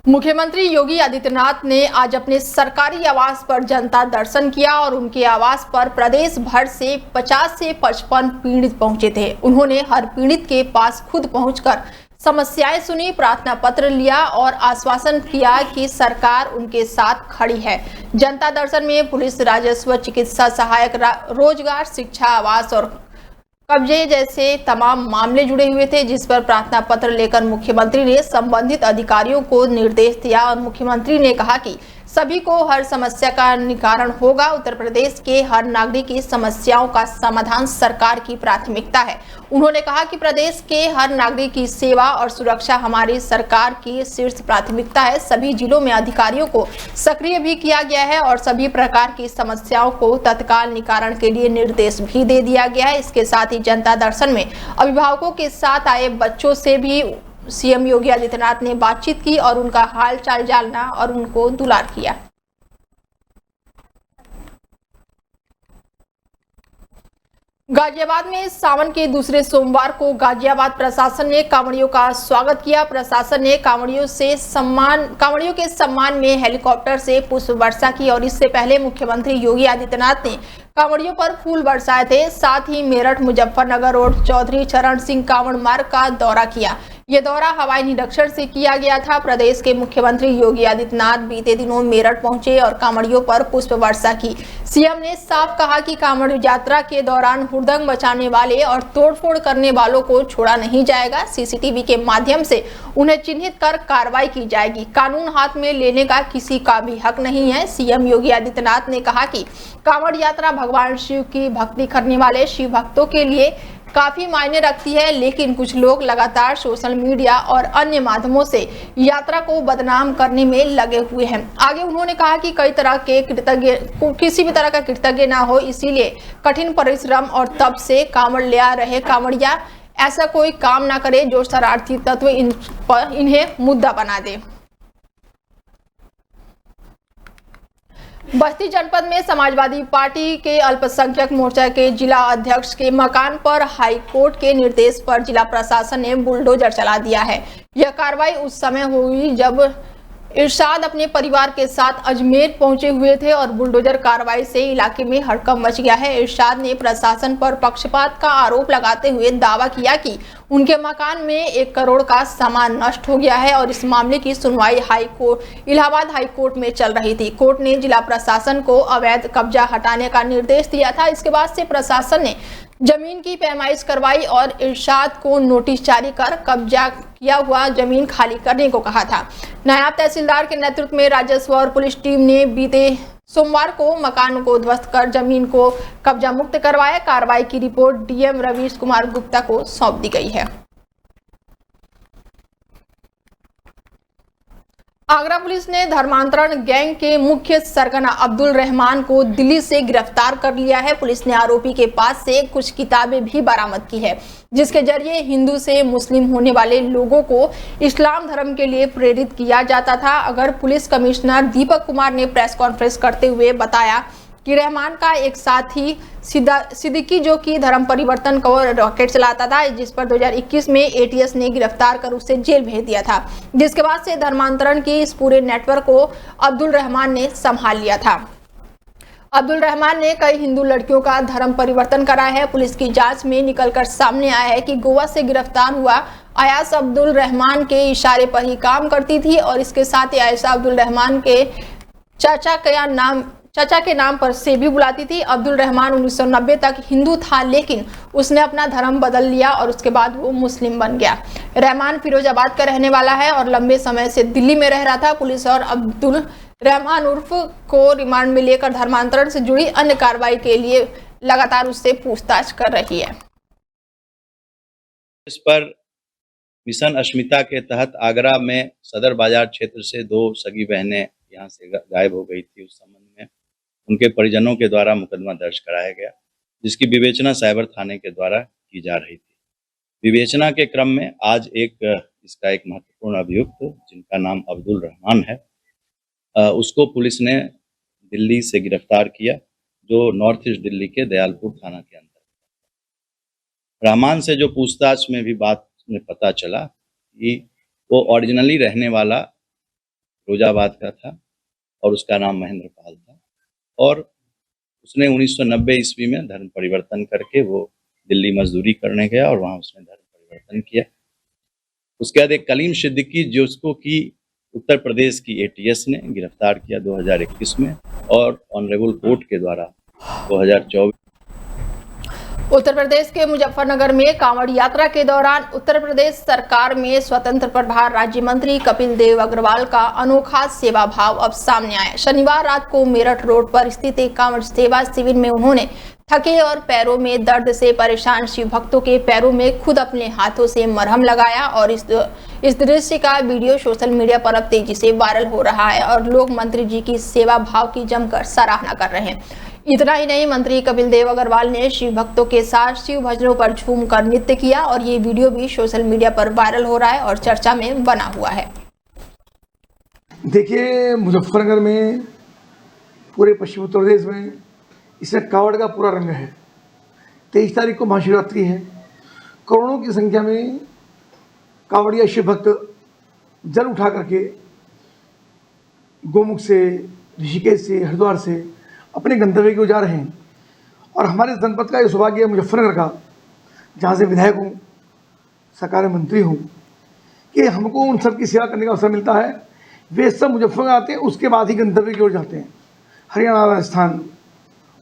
मुख्यमंत्री योगी आदित्यनाथ ने आज अपने सरकारी आवास पर जनता दर्शन किया और उनके आवास पर प्रदेश भर से 50 से 55 पीड़ित पहुंचे थे। उन्होंने हर पीड़ित के पास खुद पहुंचकर समस्याएं सुनी, प्रार्थना पत्र लिया और आश्वासन किया कि सरकार उनके साथ खड़ी है। जनता दर्शन में पुलिस, राजस्व, चिकित्सा सहायक, रोजगार, शिक्षा, आवास और कब्जे जैसे तमाम मामले जुड़े हुए थे, जिस पर प्रार्थना पत्र लेकर मुख्यमंत्री ने संबंधित अधिकारियों को निर्देश दिया और मुख्यमंत्री ने कहा कि सभी को हर समस्या का निवारण होगा। उत्तर प्रदेश के हर नागरिक की समस्याओं का समाधान सरकार की प्राथमिकता है। उन्होंने कहा कि प्रदेश के हर नागरिक की सेवा और सुरक्षा हमारी सरकार की शीर्ष प्राथमिकता है। सभी जिलों में अधिकारियों को सक्रिय भी किया गया है और सभी प्रकार की समस्याओं को तत्काल निवारण के लिए निर्देश भी दे दिया गया है। इसके साथ ही जनता दर्शन में अभिभावकों के साथ आए बच्चों से भी सीएम योगी आदित्यनाथ ने बातचीत की और उनका हाल चाल जानना और उनको दुलार किया। गाजियाबाद में सावन के दूसरे सोमवार को गाजियाबाद प्रशासन ने कांवड़ियों का स्वागत किया। प्रशासन ने कांवड़ियों के सम्मान में हेलीकॉप्टर से पुष्प वर्षा की और इससे पहले मुख्यमंत्री योगी आदित्यनाथ ने कांवड़ियों पर फूल बरसाए थे। साथ ही मेरठ मुजफ्फरनगर रोड चौधरी चरण सिंह कांवड़ मार्ग का दौरा किया। ये दौरा हवाई निरीक्षण से किया गया था। प्रदेश के मुख्यमंत्री योगी आदित्यनाथ बीते दिनों मेरठ पहुंचे और कांवड़ियों पर पुष्प वर्षा की। सीएम ने साफ कहा कि कांवड़ यात्रा के दौरान हुड़दंग मचाने वाले और तोड़फोड़ करने वालों को छोड़ा नहीं जाएगा। सीसीटीवी के माध्यम से उन्हें चिन्हित कर कार्रवाई की जाएगी। कानून हाथ में लेने का किसी का भी हक नहीं है। सीएम योगी आदित्यनाथ ने कहा कि कांवड़ यात्रा भगवान शिव की भक्ति करने वाले शिव भक्तों के लिए काफी मायने रखती है, लेकिन कुछ लोग लगातार सोशल मीडिया और अन्य माध्यमों से यात्रा को बदनाम करने में लगे हुए हैं। आगे उन्होंने कहा कि किसी भी तरह का कृतज्ञ ना हो, इसीलिए कठिन परिश्रम और तप से कांवड़ ले आ रहे कांवड़िया ऐसा कोई काम ना करे जो शरारती तत्व इन्हें मुद्दा बना दे। बस्ती जनपद में समाजवादी पार्टी के अल्पसंख्यक मोर्चा के जिला अध्यक्ष के मकान पर हाईकोर्ट के निर्देश पर जिला प्रशासन ने बुलडोजर चला दिया है। यह कार्रवाई उस समय हुई जब इरशाद अपने परिवार के साथ अजमेर पहुंचे हुए थे और बुलडोजर कार्रवाई से इलाके में हड़कंप मच गया है। इरशाद ने प्रशासन पर पक्षपात का आरोप लगाते हुए दावा किया कि उनके मकान में 1 करोड़ का सामान नष्ट हो गया है और इस मामले की सुनवाई इलाहाबाद हाई कोर्ट में चल रही थी। कोर्ट ने जिला प्रशासन को अवैध कब्जा हटाने का निर्देश दिया था। इसके बाद से प्रशासन ने जमीन की पैमाइश करवाई और इरशाद को नोटिस जारी कर कब्जा किया हुआ जमीन खाली करने को कहा था। नायब तहसीलदार के नेतृत्व में राजस्व और पुलिस टीम ने बीते सोमवार को मकान को ध्वस्त कर जमीन को कब्जा मुक्त करवाया। कार्रवाई की रिपोर्ट डीएम रवीश कुमार गुप्ता को सौंप दी गई है। आगरा पुलिस ने धर्मांतरण गैंग के मुख्य सरगना अब्दुल रहमान को दिल्ली से गिरफ्तार कर लिया है। पुलिस ने आरोपी के पास से कुछ किताबें भी बरामद की है, जिसके जरिए हिंदू से मुस्लिम होने वाले लोगों को इस्लाम धर्म के लिए प्रेरित किया जाता था। अगर पुलिस कमिश्नर दीपक कुमार ने प्रेस कॉन्फ्रेंस करते हुए बताया कि रहमान का एक साथी सिद्दीकी जो कि धर्म परिवर्तन को रॉकेट चलाता था, जिस पर 2021 में एटीएस ने गिरफ्तार कर उसे जेल भेज दिया था, जिसके बाद से धर्मांतरण के इस पूरे नेटवर्क को अब्दुल रहमान ने संभाल लिया था। अब्दुल रहमान ने कई हिंदू लड़कियों का धर्म परिवर्तन करा है। पुलिस की जांच में निकलकर सामने आया है कि गोवा से गिरफ्तार हुआ आयाशा अब्दुल रहमान के इशारे पर ही काम करती थी और इसके साथ ही आयाशा अब्दुल रहमान के चाचा के नाम पर से भी बुलाती थी। अब्दुल रहमान 1990 तक हिंदू था, लेकिन उसने अपना धर्म बदल लिया और उसके बाद वो मुस्लिम बन गया। रहमान फिरोजाबाद का रहने वाला है और लंबे समय से दिल्ली में रह रहा था। पुलिस और अब्दुल रहमान उर्फ को रिमांड में लेकर धर्मांतरण से जुड़ी अन्य कार्रवाई के लिए लगातार उससे पूछताछ कर रही है। इस पर मिशन अस्मिता के तहत आगरा में सदर बाजार क्षेत्र से 2 सगी बहनें यहाँ से गायब हो गई थी। उस संबंध में उनके परिजनों के द्वारा मुकदमा दर्ज कराया गया, जिसकी विवेचना साइबर थाने के द्वारा की जा रही थी। विवेचना के क्रम में आज इसका एक महत्वपूर्ण अभियुक्त, जिनका नाम अब्दुल रहमान है, उसको पुलिस ने दिल्ली से गिरफ्तार किया, जो नॉर्थ ईस्ट दिल्ली के दयालपुर थाना के अंदर। रहमान से जो पूछताछ में भी बात में पता चला कि वो ओरिजिनली रहने वाला फिरोजाबाद का था और उसका नाम महेंद्र पाल था। और उसने 1990 ईस्वी में धर्म परिवर्तन करके वो दिल्ली मजदूरी करने गया और वहाँ उसने धर्म परिवर्तन किया। उसके बाद एक कलीम सिद्दीकी जिसको कि उत्तर प्रदेश की ATS ने गिरफ्तार किया 2021 में और ऑनरेबल कोर्ट के द्वारा 2024। उत्तर प्रदेश के मुजफ्फरनगर में कांवड़ यात्रा के दौरान उत्तर प्रदेश सरकार में स्वतंत्र प्रभार राज्य मंत्री कपिल देव अग्रवाल का अनोखा सेवा भाव अब सामने आया। शनिवार रात को मेरठ रोड पर स्थित एक कांवड़ सेवा शिविर में उन्होंने थके और पैरों में दर्द से परेशान शिव भक्तों के पैरों में खुद अपने हाथों से मरहम लगाया और इस दृश्य का वीडियो सोशल मीडिया पर अब तेजी से वायरल हो रहा है और लोग मंत्री जी की सेवा भाव की जमकर सराहना कर रहे हैं। इतना ही नहीं, मंत्री कपिल देव अग्रवाल ने शिव भक्तों के साथ शिव भजनों पर झूमकर नृत्य किया और ये वीडियो भी सोशल मीडिया पर वायरल हो रहा है और चर्चा में बना हुआ है। देखिए, मुजफ्फरनगर में, पूरे पश्चिम उत्तर प्रदेश में इसमें कांवड़ का पूरा रंग है। 23 तारीख को महाशिवरात्रि है। करोड़ों की संख्या में कांवड़िया शिव भक्त जल उठा करके गोमुख से, ऋषिकेश से, हरिद्वार से अपने गंतव्य की ओर जा रहे हैं। और हमारे जनपद का ये सौभाग्य है, मुजफ्फरनगर का, जहाँ से विधायक हूँ, सरकार मंत्री हूँ, कि हमको उन सब की सेवा करने का अवसर मिलता है। वे सब मुजफ्फरनगर आते हैं, उसके बाद ही गंतव्य की ओर जाते हैं। हरियाणा, राजस्थान,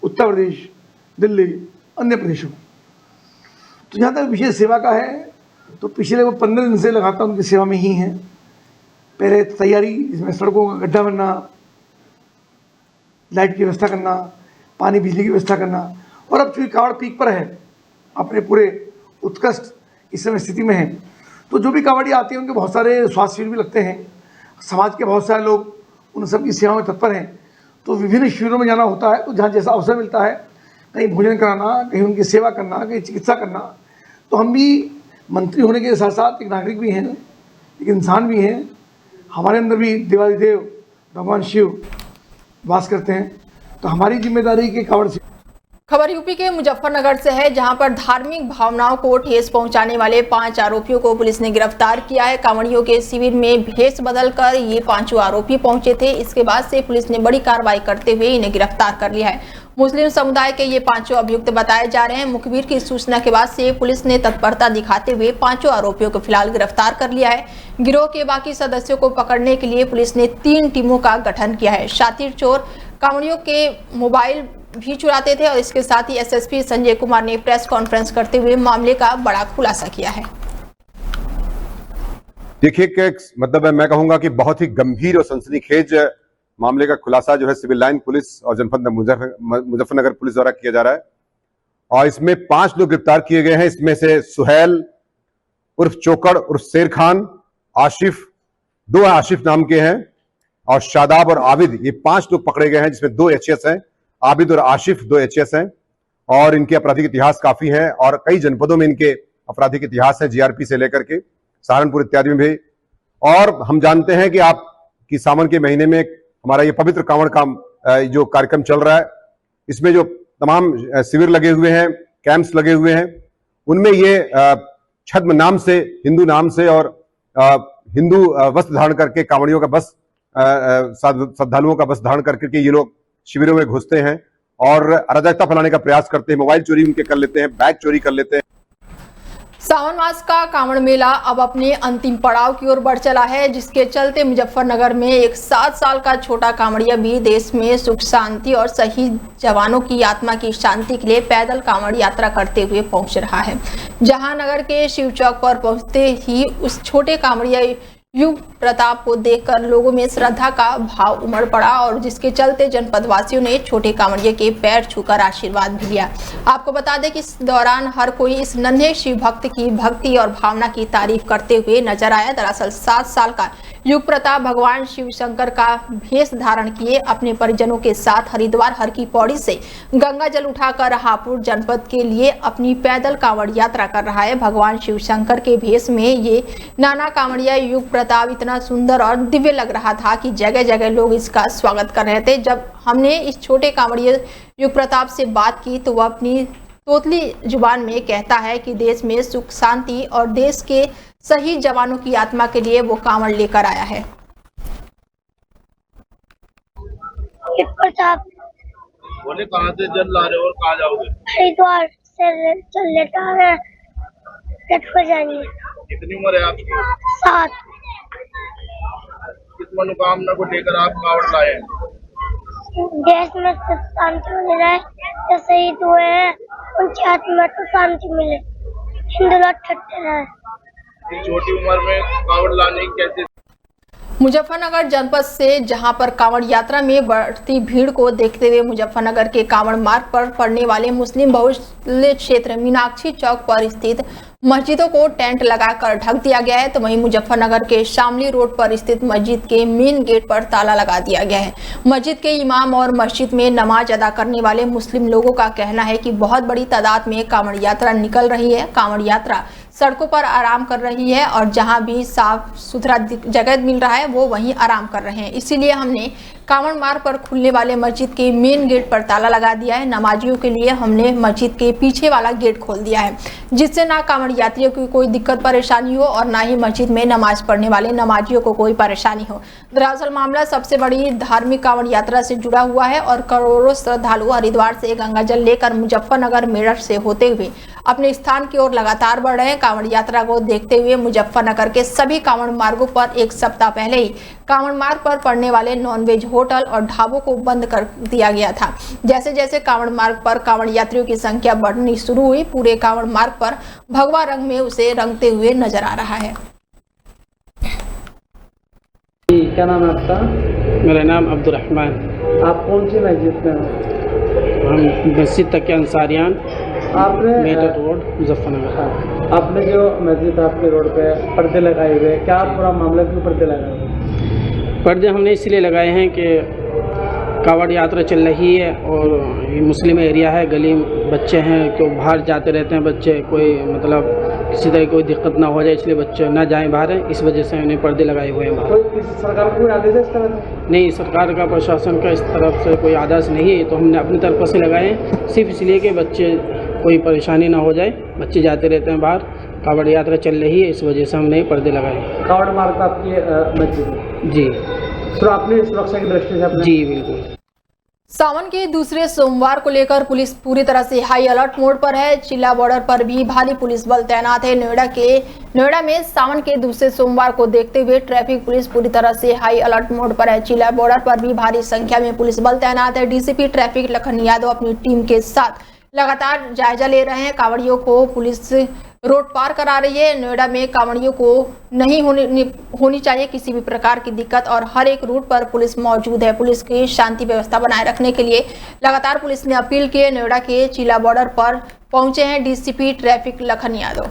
उत्तर प्रदेश, दिल्ली, अन्य प्रदेशों। तो जहाँ तक विशेष सेवा का है, तो पिछले वो 15 दिन से लगातार उनकी सेवा में ही हैं। पहले तैयारी, जिसमें सड़कों का गड्ढा बनना, लाइट की व्यवस्था करना, पानी बिजली की व्यवस्था करना, और अब चूँकि कांवड़ पीक पर है, अपने पूरे उत्कृष्ट इस समय स्थिति में है, तो जो भी कांवड़ी आते हैं उनके बहुत सारे स्वास्थ्य शिविर भी लगते हैं। समाज के बहुत सारे लोग उन सब की सेवा में तत्पर हैं। तो विभिन्न शिविरों में जाना होता है, तो जहाँ जैसा अवसर मिलता है, कहीं भोजन कराना, कहीं उनकी सेवा करना, कहीं चिकित्सा करना। तो हम भी मंत्री होने के साथ साथ एक नागरिक भी हैं, एक इंसान भी हैं। हमारे अंदर भी देवाधिदेव भगवान शिव वास करते हैं, तो हमारी जिम्मेदारी की कांवड़ से। खबर यूपी के मुजफ्फरनगर से है, जहां पर धार्मिक भावनाओं को ठेस पहुंचाने वाले 5 आरोपियों को पुलिस ने गिरफ्तार किया है। कांवड़ियों के शिविर में भेष बदलकर ये 5 आरोपी पहुंचे थे। इसके बाद से पुलिस ने बड़ी कार्रवाई करते हुए इन्हें गिरफ्तार कर लिया है। मुस्लिम समुदाय के ये 5 अभियुक्त बताए जा रहे हैं। मुखबिर की सूचना के बाद से पुलिस ने तत्परता दिखाते हुए 5 आरोपियों को फिलहाल गिरफ्तार कर लिया है। गिरोह के बाकी सदस्यों को पकड़ने के लिए पुलिस ने 3 टीमों का गठन किया है। शातिर चोर कांवड़ियों के मोबाइल भी चुराते थे और इसके साथ ही एसएसपी संजय कुमार ने प्रेस कॉन्फ्रेंस करते हुए मामले का बड़ा खुलासा किया है। देखिए कि मतलब मैं कहूंगा कि बहुत ही गंभीर और सनसनीखेज मामले का खुलासा जो है सिविल लाइन पुलिस और जनपद मुजफ्फरनगर पुलिस द्वारा किया जा रहा है। और इसमें 5 लोग गिरफ्तार किए गए हैं। इसमें से सुहेल उर्फ चोकड़ उर्फ शेर खान, आशिफ, 2 आशिफ नाम के हैं, और शादाब और आबिद, ये 5 लोग पकड़े गए हैं, जिसमें 2 HS हैं। आबिद और आशिफ 2 HS हैं और इनके आपराधिक इतिहास काफी है और कई जनपदों में इनके आपराधिक इतिहास है, GRP से लेकर के सहारनपुर इत्यादि में भी। और हम जानते हैं कि आपकी सावन के महीने में हमारा ये पवित्र कांवड़ का जो कार्यक्रम चल रहा है, इसमें जो तमाम शिविर लगे हुए हैं, कैंप्स लगे हुए हैं, उनमें ये छद्म नाम से, हिंदू नाम से और हिंदू वस्त्र धारण करके कांवड़ियों का बस, श्रद्धालुओं का बस धारण करके ये लोग शिविरों में घुसते हैं और अराजकता फैलाने का प्रयास करते हैं। मोबाइल चोरी उनके कर लेते हैं, बैग चोरी कर लेते हैं। सावन मास का कांवड़ मेला अब अपने अंतिम पड़ाव की ओर बढ़ चला है, जिसके चलते मुजफ्फरनगर में एक 7 साल का छोटा कांवड़िया भी देश में सुख शांति और शहीद जवानों की आत्मा की शांति के लिए पैदल कांवड़ यात्रा करते हुए पहुंच रहा है। जहां नगर के शिव चौक पर पहुंचते ही उस छोटे कांवड़िया युग प्रताप को देखकर लोगों में श्रद्धा का भाव उमड़ पड़ा और जिसके चलते जनपद वासियों ने छोटे कांवड़िये के पैर छूकर आशीर्वाद भी लिया। आपको बता दें कि इस दौरान हर कोई इस नन्हे शिव भक्त की भक्ति और भावना की तारीफ करते हुए नजर आया। दरअसल 7 साल का युग प्रताप भगवान शिव शंकर का भेष धारण किए अपने परिजनों के साथ हरिद्वार हर की पौड़ी से गंगा जल उठाकर हापुड़ जनपद के लिए अपनी पैदल कांवड़ यात्रा कर रहा है। भगवान शिव शंकर के भेष में ये नाना कांवड़िया युग प्रताप इतना सुंदर और दिव्य लग रहा था कि जगह जगह लोग इसका स्वागत कर रहे थे। जब हमने इस छोटे कांवड़िये युग प्रताप से बात की तो वह अपनी तोतली जुबान में कहता है कि देश में सुख शांति और देश के शहीद जवानों की आत्मा के लिए वो कांवड़ लेकर आया है। टिप्पर साहब बोले कहाँ से जल ला रहे हो और कहाँ जाओगे? हरिद्वार से चल लेटा है पेट हो जाएंगे। कितनी उम्र है आपकी? 7 किस मनोकामना को लेकर आप कावड़ लाए हैं? देश में सब शांति मिल रहा है, जो शहीद हुए हैं उनकी आत्मा को शांति मिले, हिंदू लोग ठट्टे रहे। इस छोटी उम्र में कावड़ लाने की कैसे? मुजफ्फरनगर जनपद से जहां पर कांवड़ यात्रा में बढ़ती भीड़ को देखते हुए मुजफ्फरनगर के कांवड़ मार्ग पर पड़ने वाले मुस्लिम बहुल क्षेत्र मीनाक्षी चौक पर स्थित मस्जिदों को टेंट लगाकर ढक दिया गया है, तो वहीं मुजफ्फरनगर के शामली रोड पर स्थित मस्जिद के मेन गेट पर ताला लगा दिया गया है। मस्जिद के इमाम और मस्जिद में नमाज अदा करने वाले मुस्लिम लोगों का कहना है कि बहुत बड़ी तादाद में कांवड़ यात्रा निकल रही है। कांवड़ यात्रा सड़कों पर आराम कर रही है और जहां भी साफ सुथरा जगह मिल रहा है वो वहीं आराम कर रहे हैं। इसीलिए हमने कांवड़ मार्ग पर खुलने वाले मस्जिद के मेन गेट पर ताला लगा दिया है। नमाजियों के लिए हमने मस्जिद के पीछे वाला गेट खोल दिया है, जिससे ना कांवड़ यात्रियों की कोई दिक्कत परेशानी हो और ना ही मस्जिद में नमाज पढ़ने वाले नमाजियों को कोई परेशानी हो। दरअसल मामला सबसे बड़ी धार्मिक कांवड़ यात्रा से जुड़ा हुआ है और करोड़ों श्रद्धालु हरिद्वार से गंगा जल लेकर मुजफ्फरनगर मेरठ से होते हुए अपने स्थान की ओर लगातार बढ़ रहे हैं। कांवड़ यात्रा को देखते हुए मुजफ्फरनगर के सभी कांवड़ मार्गों पर एक सप्ताह पहले ही कांवड़ मार्ग पर पड़ने वाले नॉनवेज होटल और ढाबों को बंद कर दिया गया था। जैसे जैसे कांवड़ मार्ग पर कांवड़ यात्रियों की संख्या बढ़नी शुरू हुई, पूरे कांवड़ मार्ग पर भगवा रंग में उसे रंगते हुए नजर आ रहा है। क्या नाम है आपका? मेरा नाम अब्दुल रहमान। आप कौन सी मस्जिद में हो? हम मस्जिद तक अंसारियान, आपने मेरठ रोड, मुजफ्फरनगर। आपने जो मस्जिद आपके रोड पे पर्दे लगाए हुए, क्या पूरा मामला क्यों पर्दे लगाए हुए? पर्दे हमने इसलिए लगाए हैं कि कावड़ यात्रा चल रही है और ये मुस्लिम एरिया है, गली बच्चे हैं तो बाहर जाते रहते हैं बच्चे, कोई मतलब किसी तरह कोई दिक्कत ना हो जाए इसलिए बच्चे ना जाएं बाहर, इस वजह से हमने पर्दे लगाए हुए हैं बाहर। कोई किसी सरकार को कोई आदेश है इस तरह? नहीं, सरकार का प्रशासन का इस तरफ से कोई आदेश नहीं है, तो हमने अपनी तरफ से लगाए हैं सिर्फ इसलिए कि बच्चे कोई परेशानी ना हो जाए। बच्चे जाते रहते हैं बाहर, कावड़ यात्रा चल रही है, इस वजह से हमने पर्दे लगाए। कावड़ मार्ग पर आपकी मस्जिद है? जी, तो आपने सुरक्षा की दृष्टि से अपने... जी बिल्कुल। सावन के दूसरे सोमवार को लेकर पुलिस पूरी तरह से हाई अलर्ट मोड पर है। चिल्ला बॉर्डर पर भी भारी पुलिस बल तैनात है। नोएडा में सावन के दूसरे सोमवार को देखते हुए ट्रैफिक पुलिस पूरी तरह से हाई अलर्ट मोड पर है। चिल्ला बॉर्डर पर भी भारी संख्या में पुलिस बल तैनात है। डीसीपी ट्रैफिक लखन यादव अपनी टीम के साथ लगातार जायजा ले रहे हैं। कांवड़ियों को पुलिस रोड पार करा रही है। नोएडा में कांवड़ियों को नहीं होनी चाहिए किसी भी प्रकार की दिक्कत और हर एक रूट पर पुलिस मौजूद है। पुलिस की शांति व्यवस्था बनाए रखने के लिए लगातार पुलिस ने अपील की है। नोएडा के चिल्ला बॉर्डर पर पहुंचे हैं डीसीपी ट्रैफिक लखन यादव।